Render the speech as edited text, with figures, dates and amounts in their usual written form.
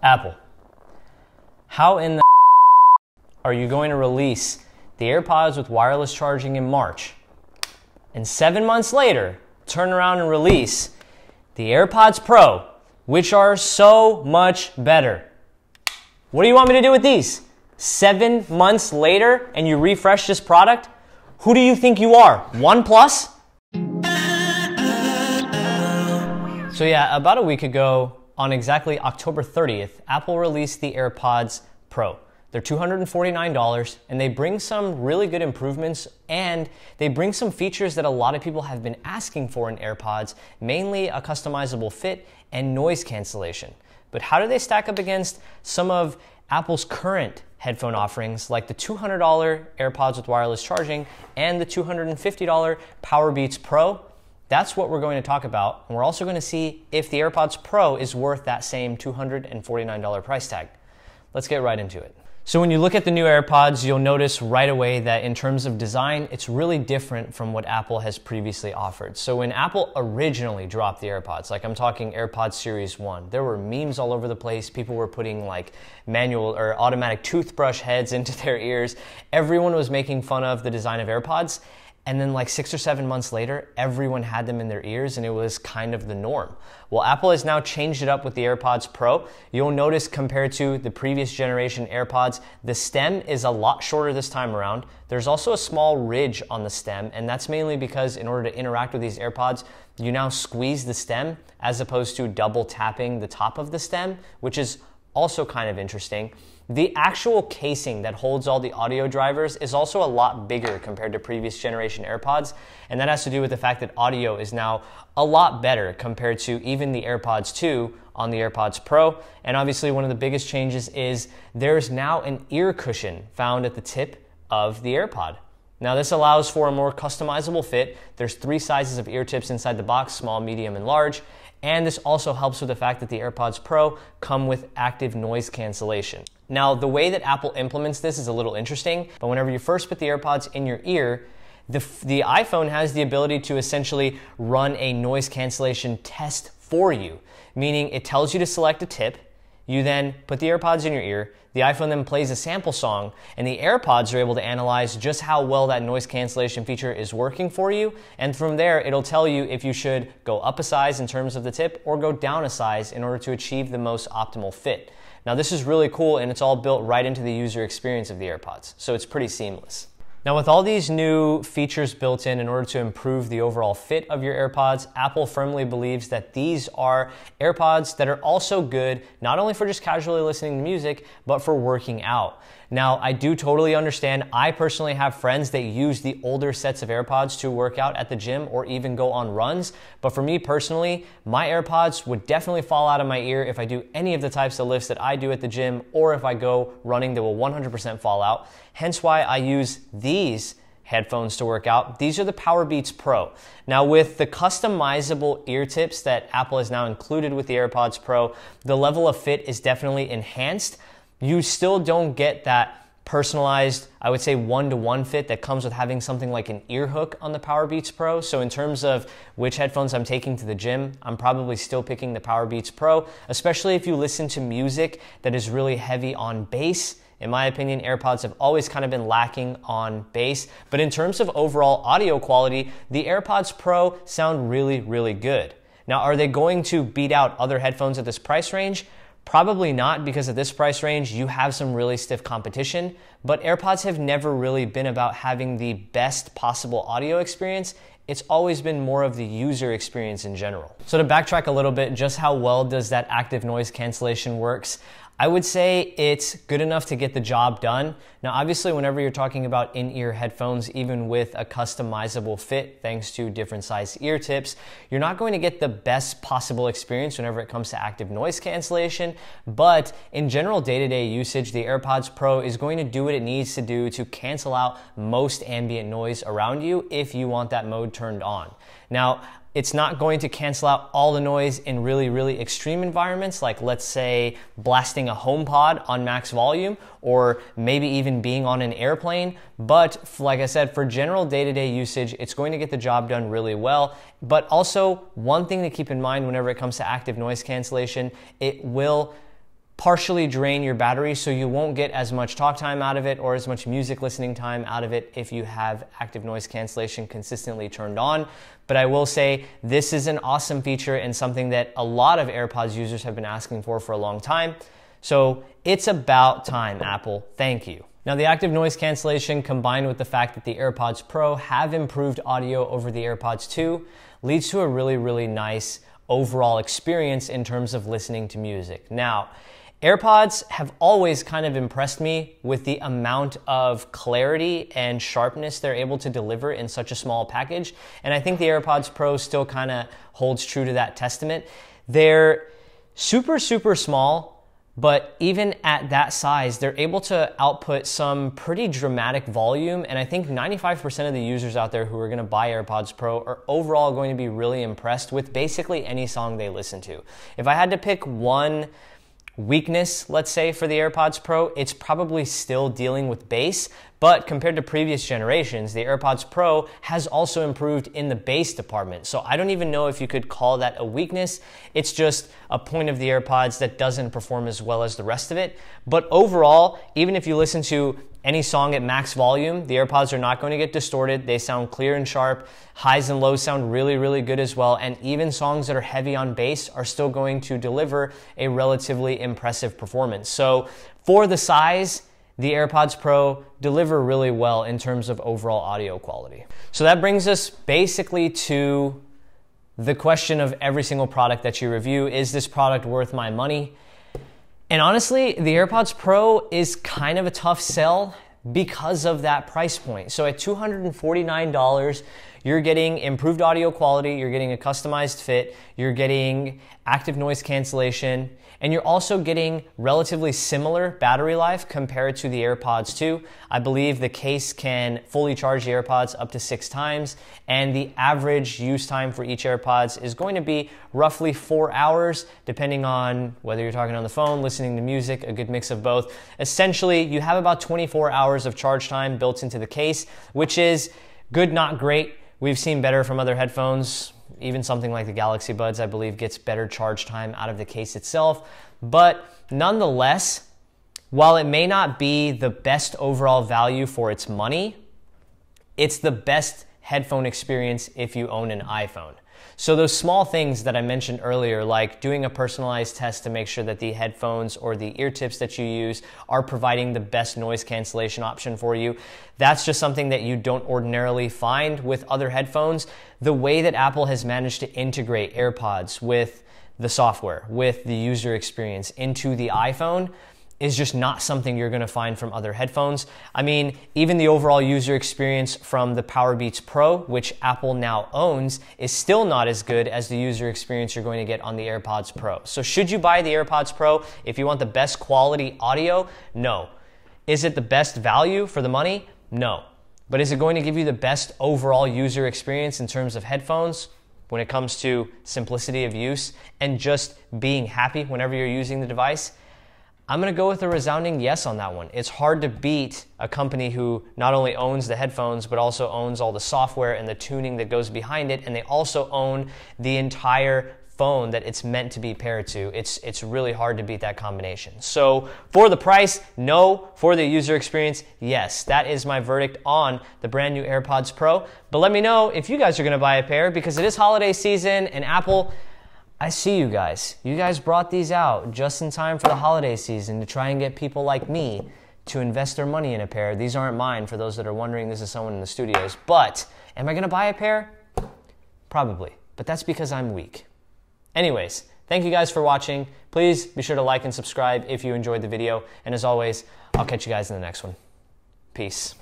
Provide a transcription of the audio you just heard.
Apple, how in the are you going to release the AirPods with wireless charging in March, and 7 months later, turn around and release the AirPods Pro, which are so much better? What do you want me to do with these? 7 months later, and you refresh this product? Who do you think you are? OnePlus? So yeah, about a week ago, on exactly October 30th, Apple released the AirPods Pro. They're $249, and they bring some really good improvements, and they bring some features that a lot of people have been asking for in AirPods, mainly a customizable fit and noise cancellation. But how do they stack up against some of Apple's current headphone offerings, like the $200 AirPods with wireless charging and the $250 Powerbeats Pro? That's what we're going to talk about, and we're also going to see if the AirPods Pro is worth that same $249 price tag. Let's get right into it. So when you look at the new AirPods, you'll notice right away that in terms of design, it's really different from what Apple has previously offered. So when Apple originally dropped the AirPods, like I'm talking AirPods Series 1, there were memes all over the place. People were putting like manual or automatic toothbrush heads into their ears. Everyone was making fun of the design of AirPods. And then like 6 or 7 months later, everyone had them in their ears and it was kind of the norm. Well, Apple has now changed it up with the AirPods Pro. You'll notice compared to the previous generation AirPods, the stem is a lot shorter this time around. There's also a small ridge on the stem, and that's mainly because in order to interact with these AirPods, you now squeeze the stem as opposed to double tapping the top of the stem, which is also kind of interesting. The actual casing that holds all the audio drivers is also a lot bigger compared to previous generation AirPods, and that has to do with the fact that audio is now a lot better compared to even the AirPods 2 on the AirPods Pro. And obviously one of the biggest changes is there's now an ear cushion found at the tip of the AirPod. Now this allows for a more customizable fit. There's 3 sizes of ear tips inside the box, small, medium, and large. And this also helps with the fact that the AirPods Pro come with active noise cancellation. Now, the way that Apple implements this is a little interesting, but whenever you first put the AirPods in your ear, the iPhone has the ability to essentially run a noise cancellation test for you, meaning it tells you to select a tip, you then put the AirPods in your ear, the iPhone then plays a sample song, and the AirPods are able to analyze just how well that noise cancellation feature is working for you, and from there it'll tell you if you should go up a size in terms of the tip or go down a size in order to achieve the most optimal fit. Now this is really cool, and it's all built right into the user experience of the AirPods, so it's pretty seamless. Now with all these new features built in order to improve the overall fit of your AirPods, Apple firmly believes that these are AirPods that are also good not only for just casually listening to music, but for working out. Now, I do totally understand. I personally have friends that use the older sets of AirPods to work out at the gym or even go on runs. But for me personally, my AirPods would definitely fall out of my ear if I do any of the types of lifts that I do at the gym, or if I go running, they will 100% fall out. Hence why I use these headphones to work out. These are the Powerbeats Pro. Now with the customizable ear tips that Apple has now included with the AirPods Pro, the level of fit is definitely enhanced. You still don't get that personalized, I would say one-to-one fit that comes with having something like an ear hook on the Powerbeats Pro. So in terms of which headphones I'm taking to the gym, I'm probably still picking the Powerbeats Pro, especially if you listen to music that is really heavy on bass. In my opinion, AirPods have always kind of been lacking on bass. But in terms of overall audio quality, the AirPods Pro sound really, really good. Now, are they going to beat out other headphones at this price range? Probably not, because at this price range, you have some really stiff competition, but AirPods have never really been about having the best possible audio experience. It's always been more of the user experience in general. So to backtrack a little bit, just how well does that active noise cancellation works? I would say it's good enough to get the job done. Now, obviously, whenever you're talking about in-ear headphones, even with a customizable fit, thanks to different size ear tips, you're not going to get the best possible experience whenever it comes to active noise cancellation. But in general day-to-day usage, the AirPods Pro is going to do what it needs to do to cancel out most ambient noise around you if you want that mode turned on. Now, it's not going to cancel out all the noise in really, really extreme environments, like let's say blasting a HomePod on max volume, or maybe even being on an airplane. But like I said, for general day-to-day usage, it's going to get the job done really well. But also, one thing to keep in mind whenever it comes to active noise cancellation, it will partially drain your battery, so you won't get as much talk time out of it or as much music listening time out of it if you have active noise cancellation consistently turned on. But I will say this is an awesome feature and something that a lot of AirPods users have been asking for a long time. So it's about time, Apple. Thank you. Now, the active noise cancellation combined with the fact that the AirPods Pro have improved audio over the AirPods 2 leads to a really nice overall experience in terms of listening to music. Now, AirPods have always kind of impressed me with the amount of clarity and sharpness they're able to deliver in such a small package. And I think the AirPods Pro still kind of holds true to that testament. They're super small, but even at that size, they're able to output some pretty dramatic volume. And I think 95% of the users out there who are going to buy AirPods Pro are overall going to be really impressed with basically any song they listen to. If I had to pick one weakness, let's say, for the AirPods Pro, it's probably still dealing with bass, but compared to previous generations, the AirPods Pro has also improved in the bass department. So I don't even know if you could call that a weakness. It's just a point of the AirPods that doesn't perform as well as the rest of it. But overall, even if you listen to any song at max volume, the AirPods are not going to get distorted. They sound clear and sharp. Highs and lows sound really good as well. And even songs that are heavy on bass are still going to deliver a relatively impressive performance. So for the size, the AirPods Pro deliver really well in terms of overall audio quality. So that brings us basically to the question of every single product that you review. Is this product worth my money? And honestly, the AirPods Pro is kind of a tough sell because of that price point. So at $249, you're getting improved audio quality, you're getting a customized fit, you're getting active noise cancellation, and you're also getting relatively similar battery life compared to the AirPods 2. I believe the case can fully charge the AirPods up to 6 times, and the average use time for each AirPods is going to be roughly 4 hours, depending on whether you're talking on the phone, listening to music, a good mix of both. Essentially, you have about 24 hours of charge time built into the case, which is good, not great. We've seen better from other headphones. Even something like the Galaxy Buds, I believe, gets better charge time out of the case itself. But nonetheless, while it may not be the best overall value for its money, it's the best headphone experience if you own an iPhone. So those small things that I mentioned earlier, like doing a personalized test to make sure that the headphones or the ear tips that you use are providing the best noise cancellation option for you, that's just something that you don't ordinarily find with other headphones. The way that Apple has managed to integrate AirPods with the software, with the user experience into the iPhone, is just not something you're going to find from other headphones. I mean, even the overall user experience from the Powerbeats Pro, which Apple now owns, is still not as good as the user experience you're going to get on the AirPods Pro. So should you buy the AirPods Pro if you want the best quality audio? No. Is it the best value for the money? No. But is it going to give you the best overall user experience in terms of headphones when it comes to simplicity of use and just being happy whenever you're using the device? I'm going to go with a resounding yes on that one. It's hard to beat a company who not only owns the headphones, but also owns all the software and the tuning that goes behind it, and they also own the entire phone that it's meant to be paired to. It's really hard to beat that combination. So for the price, no. For the user experience, yes. That is my verdict on the brand new AirPods Pro. But let me know if you guys are going to buy a pair, because it is holiday season, and Apple, I see you guys. You guys brought these out just in time for the holiday season to try and get people like me to invest their money in a pair. These aren't mine, for those that are wondering. This is someone in the studios. But am I going to buy a pair? Probably. But that's because I'm weak. Anyways, thank you guys for watching. Please be sure to like and subscribe if you enjoyed the video. And as always, I'll catch you guys in the next one. Peace.